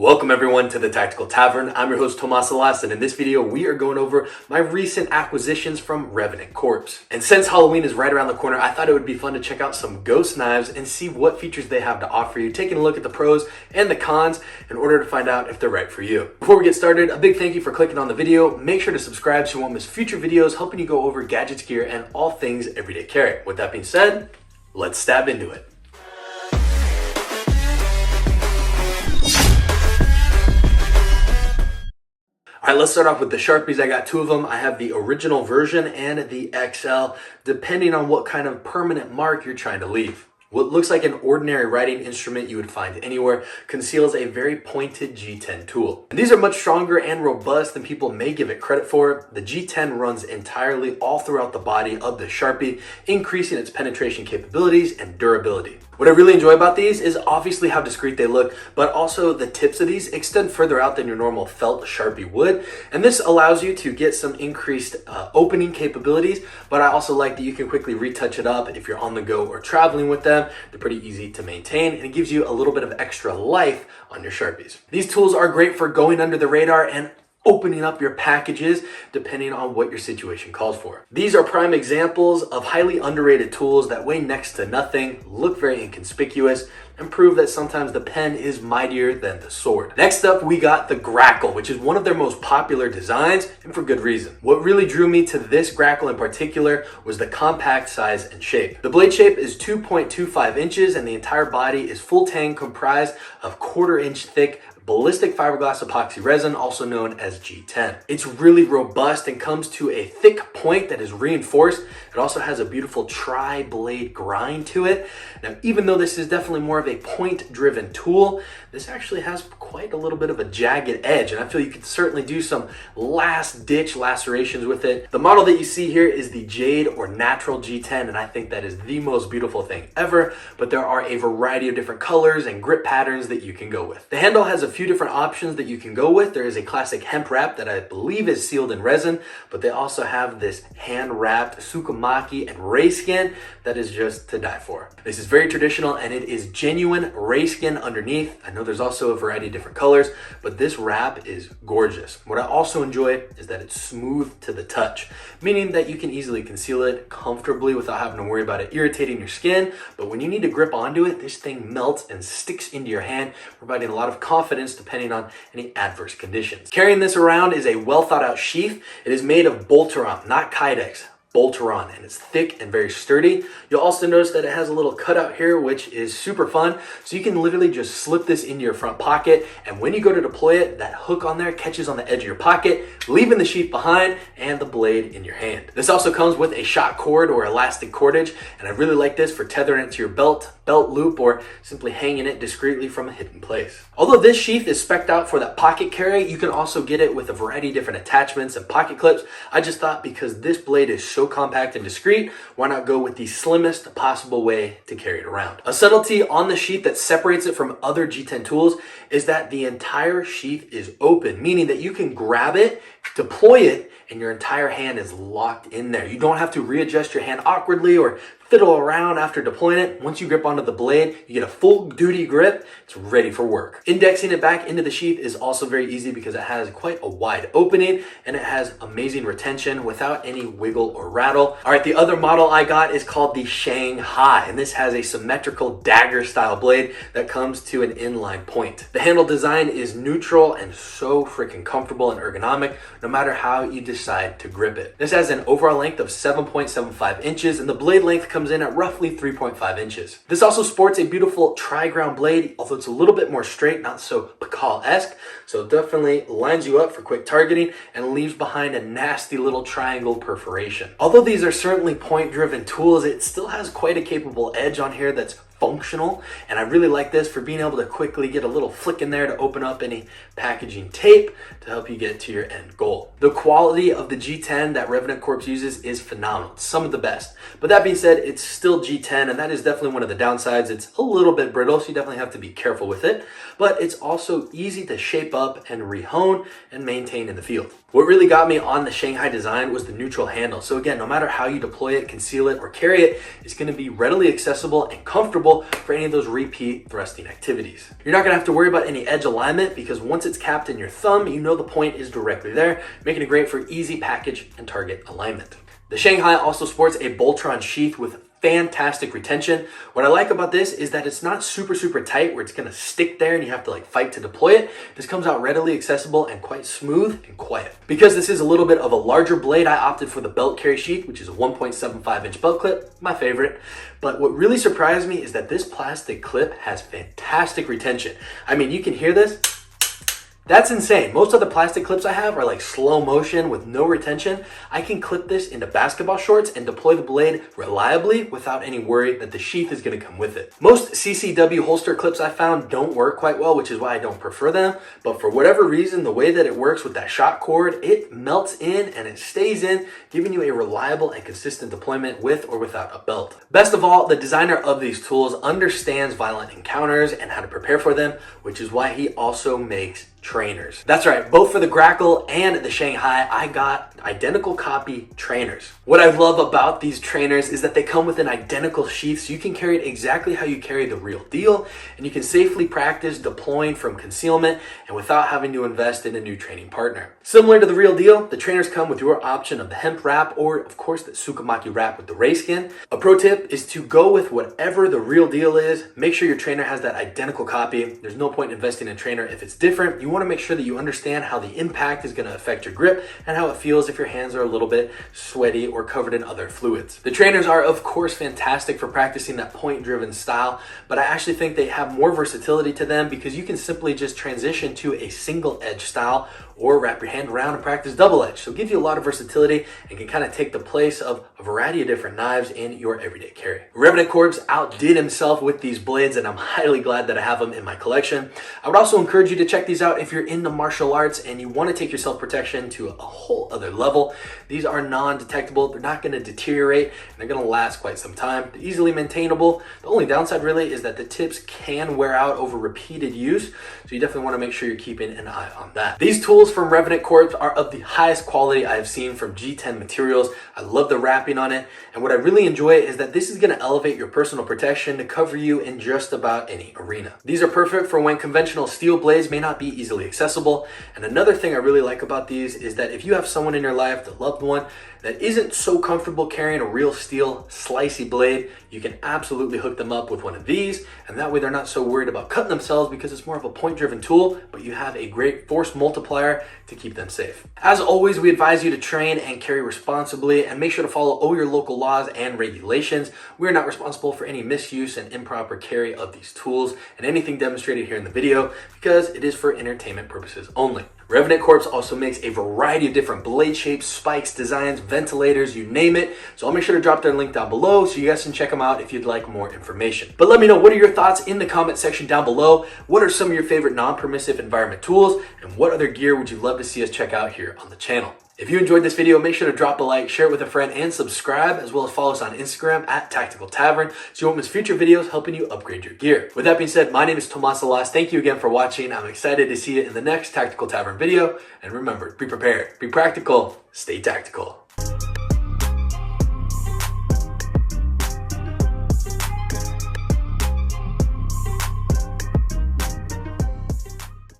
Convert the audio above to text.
Welcome everyone to the Tactical Tavern. I'm your host Tomas Alas, and in this video we are going over my recent acquisitions from Revenant Corps. And since Halloween is right around the corner, I thought it would be fun to check out some ghost knives and see what features they have to offer you, taking a look at the pros and the cons in order to find out if they're right for you. Before we get started, a big thank you for clicking on the video. Make sure to subscribe so you won't miss future videos helping you go over gadgets, gear, and all things everyday carry. With that being said, let's stab into it. All right, let's start off with the Sharpies. I got two of them. I have the original version and the XL, depending on what kind of permanent mark you're trying to leave. What looks like an ordinary writing instrument you would find anywhere conceals a very pointed G-10 tool. And these are much stronger and robust than people may give it credit for. The G-10 runs entirely all throughout the body of the Sharpie, increasing its penetration capabilities and durability. What I really enjoy about these is obviously how discreet they look, but also the tips of these extend further out than your normal felt Sharpie would. And this allows you to get some increased opening capabilities, but I also like that you can quickly retouch it up if you're on the go or traveling with them. They're pretty easy to maintain, and it gives you a little bit of extra life on your Sharpies. These tools are great for going under the radar and opening up your packages depending on what your situation calls for. These are prime examples of highly underrated tools that weigh next to nothing, look very inconspicuous, and prove that sometimes the pen is mightier than the sword. Next up, we got the Grackle, which is one of their most popular designs, and for good reason. What really drew me to this Grackle in particular was the compact size and shape. The blade shape is 2.25 inches, and the entire body is full tang, comprised of 1/4 inch thick ballistic fiberglass epoxy resin, also known as G-10. It's really robust and comes to a thick point that is reinforced. It also has a beautiful tri-blade grind to it. Now, even though this is definitely more of a point-driven tool, this actually has quite a little bit of a jagged edge, and I feel you could certainly do some last-ditch lacerations with it. The model that you see here is the Jade or Natural G-10, and I think that is the most beautiful thing ever, but there are a variety of different colors and grip patterns that you can go with. The handle has a few different options that you can go with. There is a classic hemp wrap that I believe is sealed in resin, but they also have this hand-wrapped Sukamaki and ray skin that is just to die for. This is very traditional, and it is genuine ray skin underneath. I know there's also a variety of different colors, but this wrap is gorgeous. What I also enjoy is that it's smooth to the touch, meaning that you can easily conceal it comfortably without having to worry about it irritating your skin. But when you need to grip onto it, this thing melts and sticks into your hand, providing a lot of confidence depending on any adverse conditions. Carrying this around is a well thought out sheath. It is made of Boltaron, not Kydex. Boltaron, and it's thick and very sturdy. You'll also notice that it has a little cutout here, which is super fun. So you can literally just slip this into your front pocket, and when you go to deploy it, that hook on there catches on the edge of your pocket, leaving the sheath behind and the blade in your hand. This also comes with a shot cord or elastic cordage, and I really like this for tethering it to your belt loop, or simply hanging it discreetly from a hidden place. Although this sheath is spec'd out for that pocket carry, you can also get it with a variety of different attachments and pocket clips. I just thought because this blade is so compact and discreet, why not go with the slimmest possible way to carry it around? A subtlety on the sheath that separates it from other G-10 tools is that the entire sheath is open, meaning that you can grab it, deploy it, and your entire hand is locked in there. You don't have to readjust your hand awkwardly or fiddle around after deploying it. Once you grip onto the blade, you get a full duty grip. It's ready for work. Indexing it back into the sheath is also very easy because it has quite a wide opening and it has amazing retention without any wiggle or rattle. All right, the other model I got is called the Shanghai, and this has a symmetrical dagger style blade that comes to an inline point. The handle design is neutral and so freaking comfortable and ergonomic no matter how you decide to grip it. This has an overall length of 7.75 inches and the blade length comes in at roughly 3.5 inches. This also sports a beautiful tri-ground blade, although it's a little bit more straight, not so TKell-esque, so it definitely lines you up for quick targeting and leaves behind a nasty little triangle perforation. Although these are certainly point-driven tools, it still has quite a capable edge on here that's functional, and I really like this for being able to quickly get a little flick in there to open up any packaging tape to help you get to your end goal. The quality of the G-10 that Revenant Corps uses is phenomenal. It's some of the best. But that being said, it's still G-10, and that is definitely one of the downsides. It's a little bit brittle, so you definitely have to be careful with it, but it's also easy to shape up and rehone and maintain in the field. What really got me on the Shanghai design was the neutral handle. So again, no matter how you deploy it, conceal it, or carry it, it's going to be readily accessible and comfortable affordable for any of those repeat thrusting activities. You're not gonna have to worry about any edge alignment because once it's capped in your thumb, you know the point is directly there, making it great for easy package and target alignment. The Shanghai also sports a Boltron sheath with fantastic retention. What I like about this is that it's not super tight where it's gonna stick there and you have to like fight to deploy it. This comes out readily accessible and quite smooth and quiet. Because this is a little bit of a larger blade, I opted for the belt carry sheath, which is a 1.75 inch belt clip, my favorite. But what really surprised me is that this plastic clip has fantastic retention. I mean, you can hear this. That's insane. Most of the plastic clips I have are like slow motion with no retention. I can clip this into basketball shorts and deploy the blade reliably without any worry that the sheath is going to come with it. Most CCW holster clips I found don't work quite well, which is why I don't prefer them. But for whatever reason, the way that it works with that shot cord, it melts in and it stays in, giving you a reliable and consistent deployment with or without a belt. Best of all, the designer of these tools understands violent encounters and how to prepare for them, which is why he also makes trainers. That's right, both for the Grackle and the Shanghai, I got identical copy trainers. What I love about these trainers is that they come with an identical sheath, so you can carry it exactly how you carry the real deal, and you can safely practice deploying from concealment and without having to invest in a new training partner. Similar to the real deal, the trainers come with your option of the hemp wrap or of course the Tsukamaki wrap with the ray skin. A pro tip is to go with whatever the real deal is. Make sure your trainer has that identical copy. There's no point investing in a trainer if it's different. You want to make sure that you understand how the impact is going to affect your grip and how it feels if your hands are a little bit sweaty or covered in other fluids. The trainers are of course fantastic for practicing that point driven style, but I actually think they have more versatility to them because you can simply just transition to a single edge style or wrap your hand around and practice double edge. So it gives you a lot of versatility and can kind of take the place of a variety of different knives in your everyday carry. Revenant Corps outdid himself with these blades and I'm highly glad that I have them in my collection. I would also encourage you to check these out if you're into martial arts and you want to take your self-protection to a whole other level. These are non-detectable, they're not going to deteriorate, and they're going to last quite some time. They're easily maintainable. The only downside really is that the tips can wear out over repeated use, so you definitely want to make sure you're keeping an eye on that. These tools from Revenant Corps are of the highest quality I have seen from G-10 materials. I love the wrapping on it, and what I really enjoy is that this is going to elevate your personal protection to cover you in just about any arena. These are perfect for when conventional steel blades may not be easily accessible, and another thing I really like about these is that if you have someone in your life, the loved one, that isn't so comfortable carrying a real steel slicey blade, you can absolutely hook them up with one of these, and that way they're not so worried about cutting themselves because it's more of a point-driven tool, but you have a great force multiplier to keep them safe. As always, we advise you to train and carry responsibly and make sure to follow all your local laws and regulations. We are not responsible for any misuse and improper carry of these tools and anything demonstrated here in the video because it is for entertainment purposes only. Revenant Corps also makes a variety of different blade shapes, spikes, designs, ventilators, you name it. So I'll make sure to drop their link down below so you guys can check them out if you'd like more information. But let me know, what are your thoughts in the comment section down below? What are some of your favorite non-permissive environment tools? And what other gear would you love to see us check out here on the channel? If you enjoyed this video, make sure to drop a like, share it with a friend, and subscribe, as well as follow us on Instagram at Tactical Tavern so you won't miss future videos helping you upgrade your gear. With that being said, my name is Tomas Alas. Thank you again for watching. I'm excited to see you in the next Tactical Tavern video. And remember, be prepared, be practical, stay tactical.